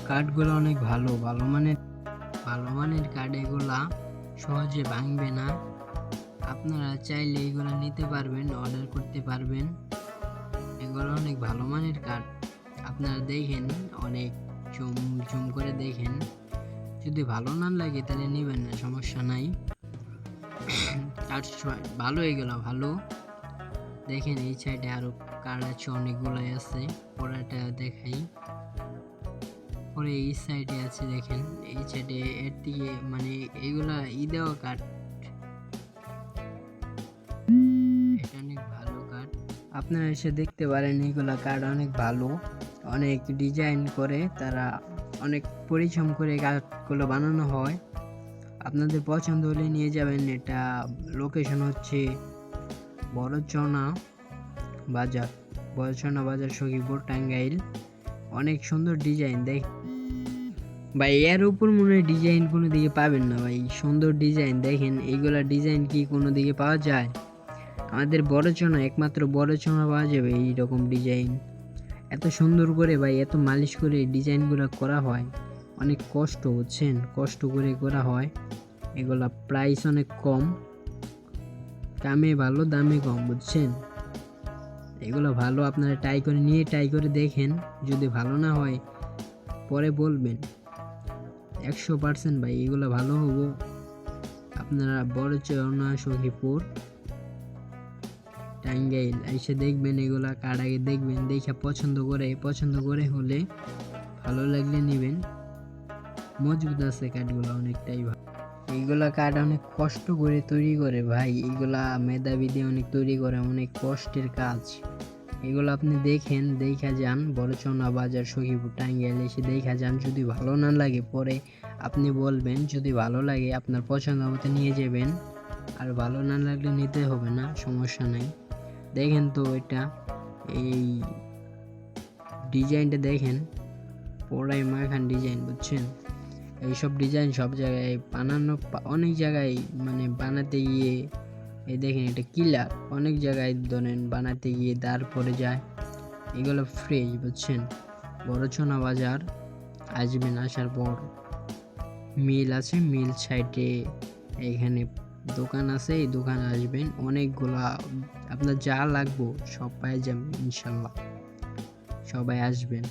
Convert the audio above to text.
কাঠগুলো অনেক ভালো মানের কাঠ, এগুলা সহজে ভাঙবে না। আপনারা চাইলে এগুলো নিতে পারবেন, অর্ডার করতে পারবেন। এগুলো অনেক ভালো মানের কাঠ। আপনারা দেখেন, অনেক জুম জুম করে দেখেন। যদি ভালো না লাগে তাহলে নেবেন না, সমস্যা নাই। কাঠ ভালো, এগুলো ভালো। দেখেন এই সাইডে আরো কাঠ আছে, অনেকগুলাই আছে। পরেরটা দেখাই। পরে এই সাইডে আছে, দেখেন এই সাইডে এর দিকে মানে এইগুলা দেওয়া কাঠ। এটা অনেক ভালো কাঠ, আপনারা এসে দেখতে পারেন। এইগুলা কাঠ অনেক ভালো, অনেক ডিজাইন করে তারা, অনেক পরিশ্রম করে কাঠগুলো বানানো হয়। আপনাদের পছন্দ হলে নিয়ে যাবেন। এটা লোকেশন হচ্ছে বড়চনা বাজার, সখীপুর, টাঙ্গাইল। অনেক সুন্দর ডিজাইন দেখ ভাই, এর উপর মনে হয় ডিজাইন কোনো দিকে পাবেন না ভাই। সুন্দর ডিজাইন দেখেন, এইগুলা ডিজাইন কি কোনো দিকে পাওয়া যায়? আমাদের বড়চনা, একমাত্র বড়চনা পাওয়া যাবে এইরকম ডিজাইন। এত সুন্দর করে ভাই, এত মালিশ করে ডিজাইনগুলো করা হয়। অনেক কষ্ট, বুঝছেন, কষ্ট করে করা হয়। এগুলা প্রাইস অনেক কম, কামে ভালো দামে কম, বুঝছেন। এগুলো ভালো, আপনারা ট্রাই করে দেখেন। যদি ভালো না হয় পরে বলবেন। 100% ভাই এগুলো ভালো হবো। আপনারা বড়চনা, সখীপুর, টাঙ্গাইল এসে দেখবেন। এগুলা কাঠ আগে দেখবেন, দেখে পছন্দ করে হলে ভালো লাগলে নেবেন। মজবুত আছে কাঠগুলো, অনেকটাই ভালো। এইগুলা কাঠ অনেক কষ্ট করে তৈরি করে ভাই। এইগুলা মেধাবী দিয়ে অনেক তৈরি করে, অনেক কষ্টের কাজ। এগুলো আপনি দেখেন, দেখা যান। বড়চনা বাজার, সখীপুর, টাঙ্গাইল এসে দেখা যান। যদি ভালো না লাগে পরে আপনি বলবেন। যদি ভালো লাগে আপনার পছন্দ মতো নিয়ে যাবেন, আর ভালো না লাগলে নিতে হবে না, সমস্যা নাই। দেখেন তো এটা, এই ডিজাইনটা দেখেন, পুরাই মাখান ডিজাইন, বুঝছেন। এইসব ডিজাইন সব জায়গায় বানানো, অনেক জায়গায় মানে বানাতে গিয়ে, এই দেখেন এটা কিলার, অনেক জায়গায় ধরেন বানাতে গিয়ে দাঁড় পড়ে যায়। এগুলো ফ্রেশ, বুঝছেন। বড়চনা বাজার আসবেন, আসার পর মিল আছে, মিল সাইডে এখানে দোকান আছে, এই দোকানে আসবেন। অনেকগুলা আপনার যা লাগবে সব পাই যাবেন ইনশাল্লাহ। সবাই আসবেন।